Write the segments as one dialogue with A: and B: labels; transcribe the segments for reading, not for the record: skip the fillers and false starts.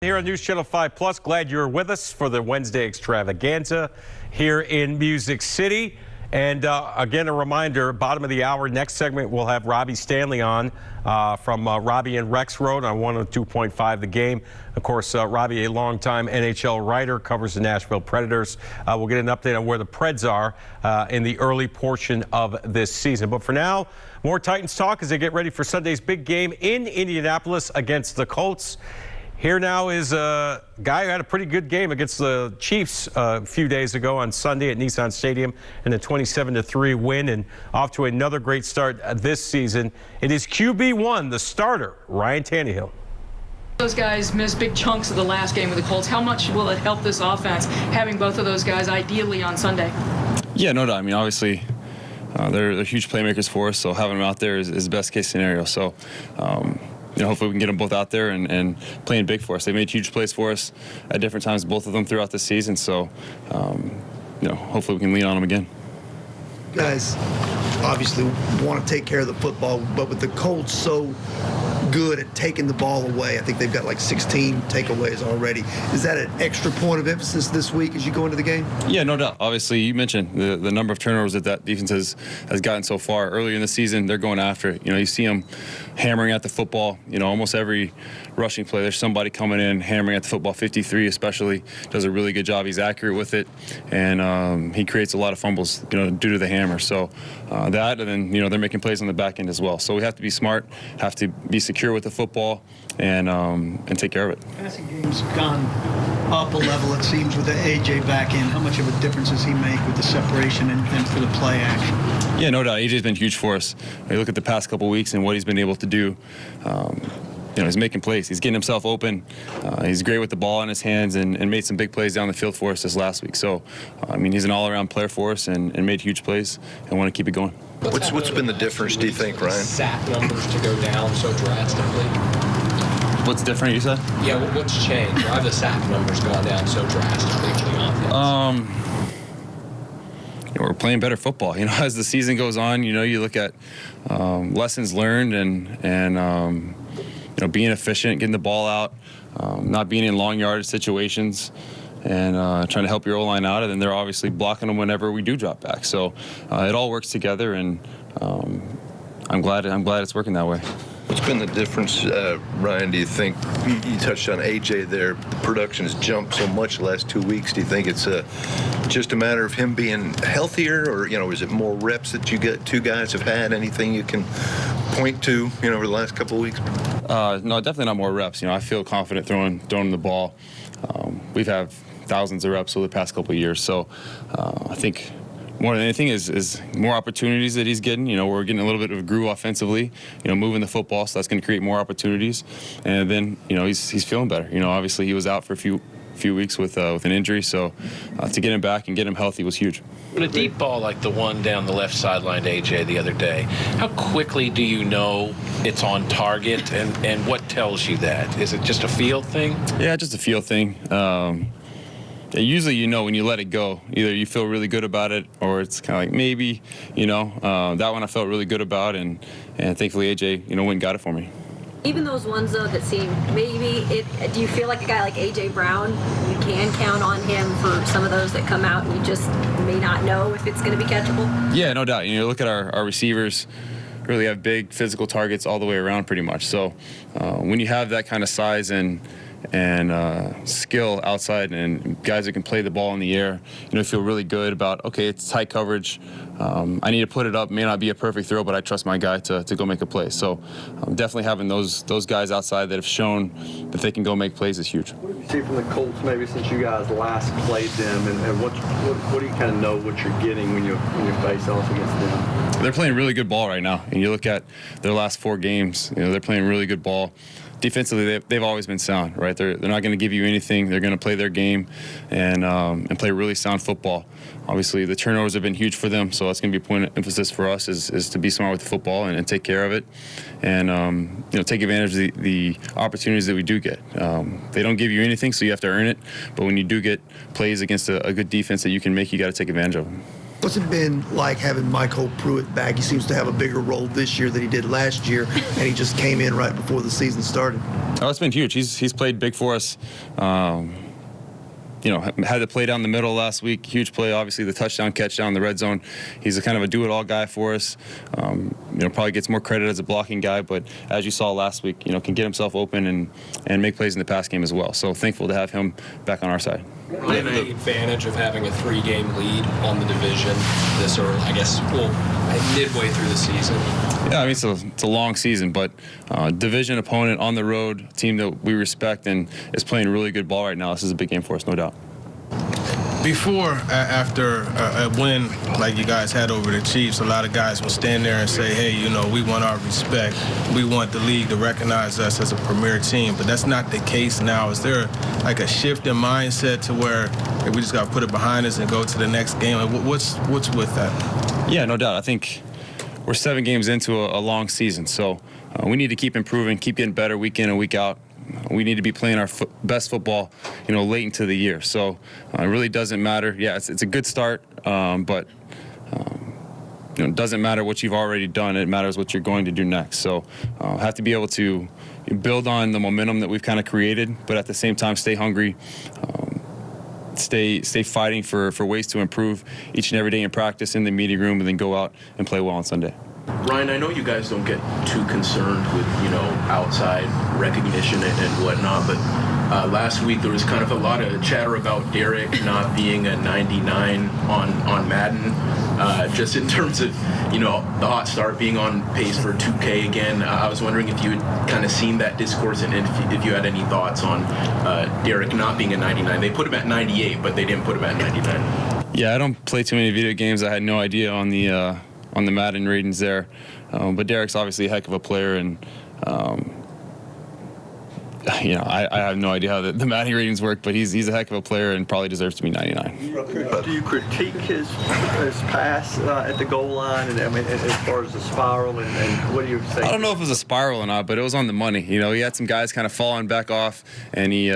A: Here on News Channel 5 Plus, glad you're with us for the Wednesday extravaganza here in Music City. And again, a reminder, bottom of the hour, next segment, we'll have Robby Stanley on from Robby and Rex Road on 102.5 The Game. Of course, Robby, a longtime NHL writer, covers the Nashville Predators. We'll get an update on where the Preds are in the early portion of this season. But for now, more Titans talk as they get ready for Sunday's big game in Indianapolis against the Colts. Here now is a guy who had a pretty good game against the Chiefs a few days ago on Sunday at Nissan Stadium in a 27-3 win, and off to another great start this season. It is QB1, the starter, Ryan Tannehill.
B: Those guys missed big chunks of the last game with the Colts. How much will it help this offense having both of those guys ideally on Sunday?
C: Yeah, no doubt. I mean, obviously, they're huge playmakers for us, so having them out there is the best case scenario. So, hopefully we can get them both out there and playing big for us. They made huge plays for us at different times, both of them throughout the season. So, hopefully we can lean on them again.
D: You guys obviously want to take care of the football, but with the Colts so good at taking the ball away, I think they've got like 16 takeaways already. Is that an extra point of emphasis this week as you go into the game?
C: Yeah, no doubt. Obviously, you mentioned the number of turnovers that defense has gotten so far. Earlier in the season, they're going after it. You see them hammering at the football. Almost every rushing play, there's somebody coming in, hammering at the football. 53 especially does a really good job. He's accurate with it, and he creates a lot of fumbles, due to the hammer. So that, and then, they're making plays on the back end as well. So we have to be smart, have to be secure with the football, and take care of it.
E: Passing game's gone up a level, it seems, with the AJ back in. How much of a difference does he make with the separation and for the play action? Yeah,
C: no doubt. AJ's been huge for us. You look at the past couple weeks and what he's been able to do. He's making plays. He's getting himself open. He's great with the ball in his hands and made some big plays down the field for us this last week. So, he's an all-around player for us and made huge plays, and want to keep it going.
F: What's been the difference, do you think, Ryan?
G: Sack numbers to go down so drastically.
C: What's different, you said?
G: Yeah, what's changed? Why have the sack numbers gone down so drastically for the offense?
C: We're playing better football. As the season goes on, you look at lessons learned and being efficient, getting the ball out, not being in long yardage situations, and trying to help your O-line out, and then they're obviously blocking them whenever we do drop back. So it all works together, and I'm glad it's working that way.
F: What's been the difference, Ryan, do you think? You touched on AJ there. The production has jumped so much the last 2 weeks. Do you think it's just a matter of him being healthier, or, is it more reps that two guys have had? Anything you can point to, over the last couple of weeks?
C: No, definitely not more reps. I feel confident throwing the ball. We've had thousands of reps over the past couple of years. So I think more than anything is more opportunities that he's getting. We're getting a little bit of a groove offensively, moving the football, so that's going to create more opportunities. And then, he's feeling better. Obviously he was out for a few weeks with an injury, so to get him back and get him healthy was huge.
H: But a deep ball like the one down the left sideline to AJ the other day, how quickly do you know it's on target, and what tells you that? Is it just a feel thing?
C: Yeah, just a feel thing. Usually, when you let it go, either you feel really good about it, or it's kind of like maybe, that one I felt really good about, and thankfully AJ, went and got it for me.
I: Even those ones, though, that seem do you feel like a guy like A.J. Brown, you can count on him for some of those that come out and you just may not know if it's going to be catchable? Yeah,
C: no doubt. Look at our receivers, really have big physical targets all the way around pretty much. So when you have that kind of size and skill outside, and guys that can play the ball in the air, feel really good about, okay, it's tight coverage. I need to put it up. May not be a perfect throw, but I trust my guy to go make a play. So definitely having those guys outside that have shown that they can go make plays is huge.
J: What do you see from the Colts maybe since you guys last played them, and what do you kind of know what you're getting when you face off against them?
C: They're playing really good ball right now, and you look at their last 4 games. They're playing really good ball. Defensively, they've always been sound, right? They're not going to give you anything. They're going to play their game and play really sound football. Obviously, the turnovers have been huge for them, so that's going to be a point of emphasis for us is to be smart with the football and take care of it, and take advantage of the opportunities that we do get. They don't give you anything, so you have to earn it. But when you do get plays against a good defense that you can make, you got to take advantage of them.
D: What's it been like having Michael Pruitt back? He seems to have a bigger role this year than he did last year, and he just came in right before the season started.
C: Oh, it's been huge. He's played big for us. You know, had to play down the middle last week. Huge play, obviously, the touchdown catch down the red zone. He's a kind of a do-it-all guy for us. You know, probably gets more credit as a blocking guy, but as you saw last week, you know, can get himself open and make plays in the pass game as well. So thankful to have him back on our side.
G: Ryan, the advantage of having a 3-game lead on the division this early, I guess, well, midway through the season.
C: Yeah, I mean, it's a long season, but division opponent on the road, team that we respect and is playing really good ball right now. This is a big game for us, no doubt.
K: Before, after a win like you guys had over the Chiefs, a lot of guys will stand there and say, hey, you know, we want our respect. We want the league to recognize us as a premier team. But that's not the case now. Is there like a shift in mindset to where hey, we just got to put it behind us and go to the next game? Like, what's with that?
C: Yeah, no doubt. I think we're 7 games into a long season. So we need to keep improving, keep getting better week in and week out. We need to be playing our best football, you know, late into the year. So it really doesn't matter. Yeah, it's a good start, but you know, it doesn't matter what you've already done. It matters what you're going to do next. So have to be able to build on the momentum that we've kind of created, but at the same time stay hungry, stay fighting for ways to improve each and every day in practice, in the meeting room, and then go out and play well on Sunday.
L: Ryan, I know you guys don't get too concerned with, you know, outside recognition and whatnot, but last week there was kind of a lot of chatter about Derrick not being a 99 on Madden, just in terms of, you know, the hot start being on pace for 2K again. I was wondering if you had kind of seen that discourse and if you had any thoughts on Derrick not being a 99. They put him at 98, but they didn't put him at 99.
C: Yeah, I don't play too many video games. I had no idea on the Madden ratings there. But Derrick's obviously a heck of a player, and you know, I have no idea how the Madden ratings work, but he's a heck of a player and probably deserves to be 99.
J: Do you critique his pass at the goal line, and I mean, as far as the spiral, and what do you say?
C: I don't know if it was a spiral or not, but it was on the money. You know, he had some guys kind of falling back off, and he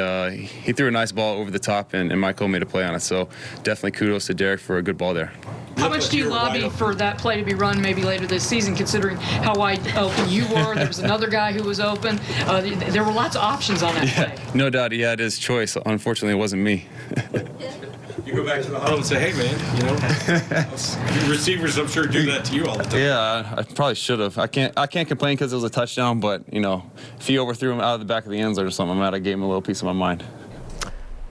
C: threw a nice ball over the top, and Michael made a play on it. So definitely kudos to Derrick for a good ball there.
B: How much do you lobby for that play to be run maybe later this season, considering how wide open you were? There was another guy who was open. There were lots of options on that play.
C: No doubt he had his choice. Unfortunately, it wasn't me.
A: You go back to the huddle and say, hey, man, you know, receivers, I'm sure, do that to you all the time.
C: Yeah, I probably should have. I can't complain because it was a touchdown, but, you know, if he overthrew him out of the back of the end zone or something, I gave him a little piece of my mind.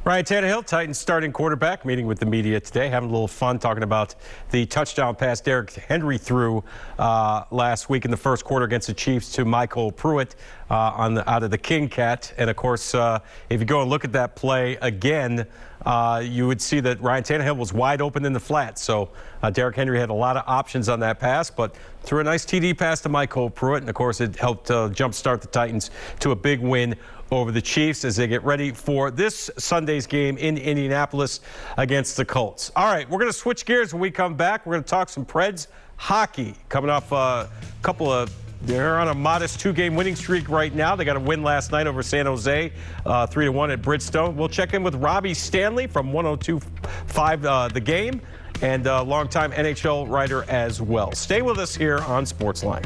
A: Ryan Tannehill, Titans starting quarterback, meeting with the media today, having a little fun talking about the touchdown pass Derrick Henry threw last week in the first quarter against the Chiefs to Michael Pruitt out of the King Cat. And, of course, if you go and look at that play again, you would see that Ryan Tannehill was wide open in the flat. So Derrick Henry had a lot of options on that pass, but threw a nice TD pass to Michael Pruitt. And, of course, it helped jumpstart the Titans to a big win over the Chiefs as they get ready for this Sunday's game in Indianapolis against the Colts. All right, we're going to switch gears when we come back. We're going to talk some Preds hockey. Coming off a couple of, they're on a modest 2-game winning streak right now. They got a win last night over San Jose, 3-1 at Bridgestone. We'll check in with Robby Stanley from 102.5 The Game, and a longtime NHL writer as well. Stay with us here on SportsLine.